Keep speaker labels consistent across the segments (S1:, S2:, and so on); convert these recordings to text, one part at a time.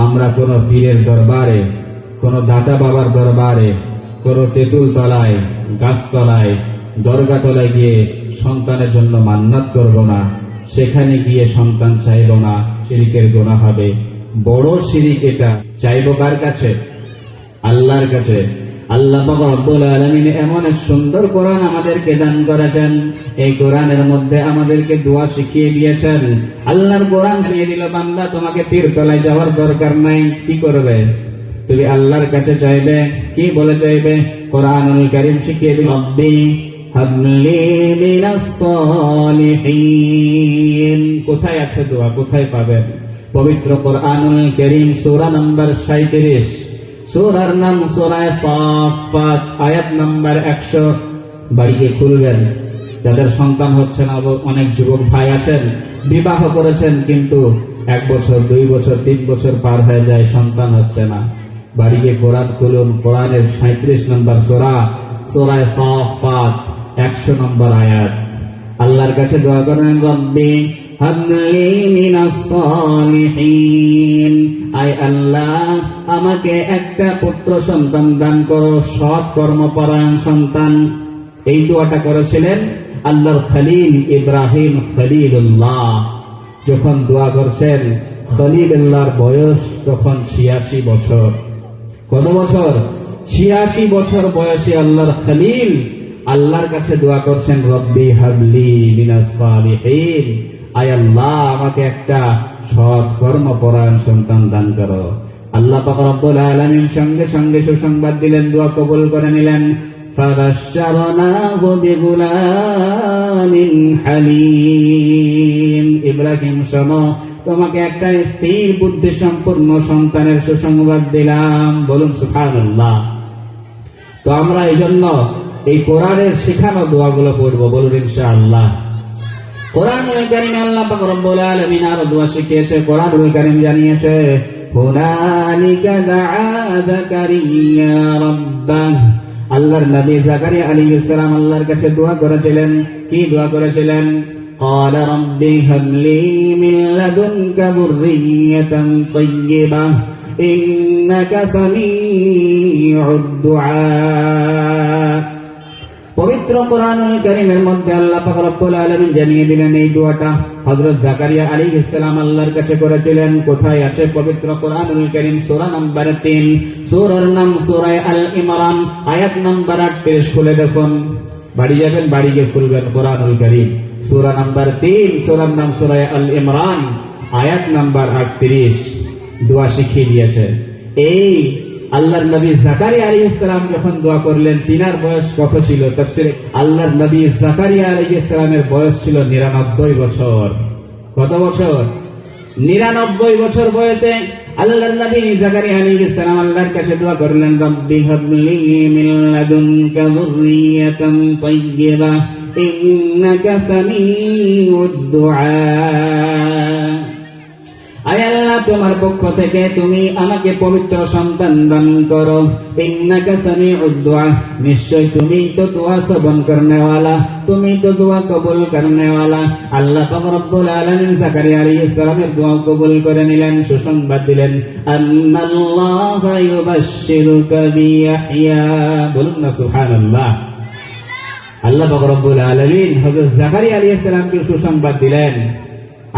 S1: আমরা কোনো পীরের দরবারে, কোনো দাতা বাবার দরবারে, কোনো তেঁতুল তলায়, গাছতলায়, দরগা তলায় গিয়ে সন্তানের জন্য মান্নাত করব না, সেখানে গিয়ে সন্তান চাইব না, শিরিকের গুনাহ হবে। বড় শিরিক এটা। চাইব কার কাছে? আল্লাহর কাছে। আল্লাহ পাক রব্বুল আলামিন এমন এক সুন্দর কোরআন আমাদেরকে দান করেছেন, এই কোরআনের মধ্যে আমাদেরকে দোয়া শিখিয়ে দিয়েছেন। আল্লাহর কোরআন শিখিয়ে দিল, বান্দা তোমাকে পীরতলায় যাওয়ার দরকার নাই। কি করবে? তুমি আল্লাহর কাছে চাইবে। কি বলে চাইবে? কোরআনুল কারীম শিখিয়ে দিল, রব্বি হাবলি মিনাস সালিহিন। কোথায় আছে দোয়া? কোথায় পাবেন? পবিত্র কোরআনুল কারীম সূরা নাম্বার 37, সূরার নাম সূরা সাফফাত, আয়াত নাম্বার 100। বাড়িতে খুলবেন। যাদের সন্তান হচ্ছে না, অনেক যুবক ভাই আছেন, বিবাহ করেছেন কিন্তু 1 বছর, 2 বছর, 3 বছর পার হয়ে যায়, সন্তান হচ্ছে না। বাড়িতে কোরআন খুলুন, কোরআনের 37 নম্বর সূরা, সূরা সাফফাত, 100 নম্বর আয়াত। আল্লাহর কাছে দোয়া করেন, রব্বি হাবলি মিনাস সালিহিন। আয় আল্লাহ, আমাকে একটা পুত্র সন্তান দান করো, সৎ কর্মপরায়ণ সন্তান। এই দোয়াটা করেছিলেন আল্লাহর খলিল ইব্রাহিম খলিলুল্লাহ। যখন দোয়া করছেন, খলিলুল্লাহর বয়স তখন 86 বছর। কত বছর? 86 বছর বয়সী আল্লাহর খলিল আল্লাহর কাছে দোয়া করছেন, রব্বি হাবলি মিনাস সালিহিন। আয় আল্লাহ, আমাকে একটা সৎ কর্মপরায়ণ সন্তান দান করো। আল্লাহ পাক রব্বুল আলামিন সঙ্গে সঙ্গে সুসংবাদ দিলেন, দোয়া কবুল করে নিলেন। ফাবাশশারনাহু বিগুলামিন হালিম। ইব্রাহিম শোনো, তোমাকে একটা স্থির বুদ্ধি সম্পন্ন সন্তানের সুসংবাদ দিলাম। বলুন সুবহানাল্লাহ। তো আমরা এই জন্য এই কোরআনের শেখানো দোয়াগুলো পড়বো, বলুন ইনশাআল্লাহ। কোরআনুল কারীমে আল্লাহ পাক রব্বুল আলামিন আরো দোয়া শিখিয়েছে। কোরআনুল কারীম জানিয়েছে, হুনালিকা দাআ যাকারিয়া রাব্বাহ। আল্লাহর নবী যাকারিয়া আলাইহিস সালাম আল্লাহর কাছে দোয়া করেছিলেন। কি দোয়া করেছিলেন? قال رب هب لي من لدنك ذرية طيبة إنك سميع الدعاء। পবিত্র কোরআনুল কারীমের মধ্যে আল্লাহ পাক রব্বুল আলামিন জানিয়ে দিলেন এই দোয়াটা হযরত যাকারিয়া আলাইহিস সালাম আল্লাহর কাছে করেছিলেন। কোথায় আছে? পবিত্র কোরআনুল কারীম সূরা নাম্বার 3, সূরার নাম সূরা আল ইমরান, আয়াত নাম্বার 38। খুলে দেখুন। বাড়ি যাবেন, বাড়ি গিয়ে খুলবেন কোরআনুল কারীম সূরা নাম্বার 3, সূরার নাম সূরা আল ইমরান, আয়াত নাম্বার 38। দোয়া শিখিয়ে দিয়েছে। এই আল্লাহর নবী যাকারিয়া আলাইহিস সালাম যখন দোয়া করলেন, তিনার বয়স কত ছিল? তাফসীরে আল্লাহর নবী যাকারিয়া আলাইহিস সালামের বয়স ছিল 99 বছর। কত বছর? 99 বছর বয়সে আল্লাহর নবী যাকারিয়া আলাইহিস সালাম আল্লাহর কাছে দোয়া করলেন, রব্বি হাবলি মিন লাদুনকা যুররিয়াতান তাইয়্যিবা ইন্নাকা সামিউদ দুআ। আয় আল্লাহ, তোমার পক্ষ থেকে তুমি আমাকে পবিত্র সন্তান দান করো। ইন্নাকা সামিউদ দুআ, নিশ্চয় তুমি তো দোয়া শ্রবণ করনে ওয়ালা, তুমি তো দোয়া কবুল করনে ওয়ালা। আল্লাহ পাক রব্বুল আলামিন যাকারিয়া আলাইহিস সালামের দোয়া কবুল করে নিলেন। সুসংবাদ দিলেন, আন্নাল্লাহু ইউবাশশিরুকা বিয়াহইয়া। বলুন না সুবহানাল্লাহ। আল্লাহ পাক রব্বুল আলামিন হযরত যাকারিয়া আলাইহিস সালামকে সুসংবাদ দিলেন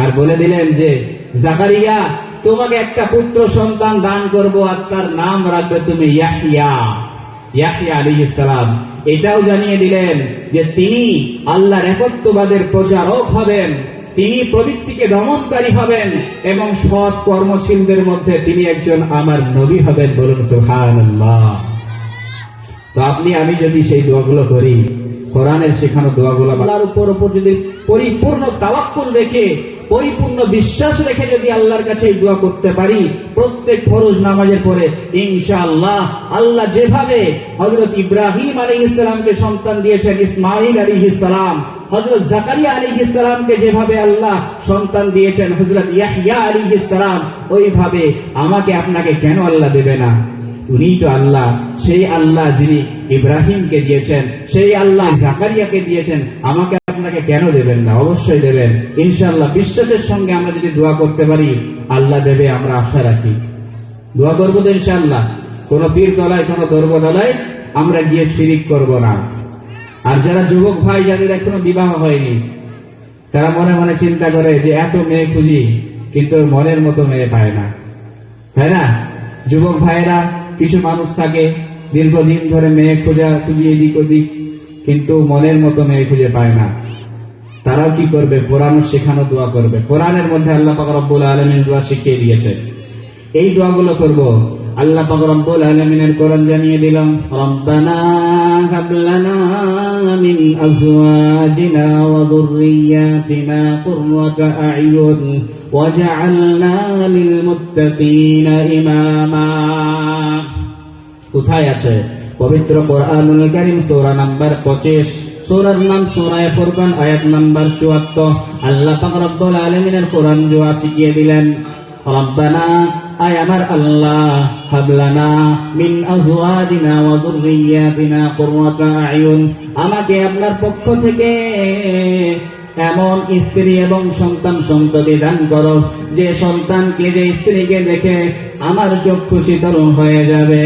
S1: আর বলে দিলেন যে, যাকারিয়া, তোমাকে একটা পুত্র সন্তান দান করব, আর তার নাম রাখবে তুমি ইয়াহইয়া। ইয়াহইয়া আলাইহিস সালাম এটাও জানিয়ে দিলেন যে তিনি আল্লাহর একত্ববাদের প্রচারক হবেন, তিনি প্রবৃত্তিকে দমনকারী হবেন এবং সৎ কর্মশীলদের মধ্যে তিনি একজন আমার নবী হবেন। বলুন সুবহানাল্লাহ। তো আপনি আমি যদি সেই দোয়াগুলো করি, কোরআনের শেখানো দোয়াগুলো আল্লাহর উপর যদি পরিপূর্ণ তাওয়াক্কুল রেখে, পরিপূর্ণ বিশ্বাস রেখে যদি আল্লাহর কাছে এই দোয়া করতে পারি, প্রত্যেক ফরজ নামাজের পরে ইনশাআল্লাহ আল্লাহ যেভাবে হযরত ইব্রাহিম আলাইহিস সালামকে সন্তান দিয়েছেন, ইসমাঈল আলাইহিস সালাম, হযরত যাকারিয়া আলাইহিস সালামকে যেভাবে আল্লাহ সন্তান দিয়েছেন হযরত ইয়াহইয়া আলাইহিস সালাম, ওইভাবে আমাকে আপনাকে কেন আল্লাহ দেবে না? উনি তো আল্লাহ, সেই আল্লাহ যিনি ইব্রাহিমকে দিয়েছেন, সেই আল্লাহ যাকারিয়াকে দিয়েছেন, আমাকে আপনাকে কেন দেবেন না? অবশ্যই দেবেন ইনশাআল্লাহ। বিশ্বাসের সঙ্গে আমরা যদি দোয়া করতে পারি, আল্লাহ দেবে, আমরা আশা রাখি। দোয়া করবো তো ইনশাআল্লাহ। কোন পীর তলায়, কোন দরবারে আমরা গিয়ে শিরিক করব না। আর যারা যুবক ভাই যাদের এখনো বিবাহ হয়নি, তারা মনে মনে চিন্তা করে যে এত মেয়ে খুঁজি কিন্তু মনের মতো মেয়ে পায় না, তাই না? যুবক ভাইয়েরা, কিছু মানুষ থাকে দীর্ঘদিন ধরে মেয়ে খুঁজি এদিক ওদিক, কিন্তু মনের মতো মেয়ে খুঁজে পায় না। তারাও কি করবে? কোরআন শেখানো দোয়া করবে। কোরআনের মধ্যে আল্লাহ পাক রব্বুল আলামিন দোয়া শিখিয়ে দিয়েছে। এই দোয়াগুলো করব। আল্লাহ পাক রব্বুল আলামিনের কোরআন জানিয়ে দিলাম, রব্বানা হাব লানা মিন আজওয়াজিনা ওয়া যুররিয়াতিনা কুররাতা আ'য়ুন ওয়াজআলনা লিল মুত্তাকিনা ইমামা। কোথায় আছে? পবিত্র কোরআনুল কারীম সূরা নাম্বার 25, সূরার নাম সূরা ফুরকান, আয়াত নাম্বার 74। আল্লাহ পাক রব্বুল আলামিনের কোরআন দোয়া শিখিয়ে দিলেন, রব্বানা, আয় আমার আল্লাহ, হাবলানা মিন আজওয়াজিনা ওয়া যুররিয়াতিনা কুররাতা আ'য়ুন, আমাকে আপনার পক্ষ থেকে এমন স্ত্রী এবং সন্তান সন্ততি দান করো যে সন্তানকে, যে স্ত্রীকে দেখে আমার চক্ষু শীতল হয়ে যাবে।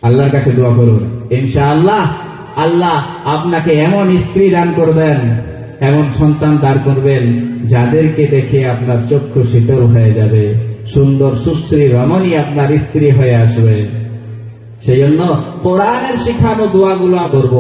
S1: আল্লাহর কাছে দোয়া করুন, ইনশাআল্লাহ আল্লাহ আপনাকে এমন স্ত্রী দান করবেন, এমন সন্তান দান করবেন যাদেরকে দেখে আপনার চক্ষু শীতল হয়ে যাবে, সুন্দর সুশ্রী রমণী আপনার স্ত্রী হয়ে আসবে। সেই জন্য কোরআনের শিখানো দোয়াগুলো করব।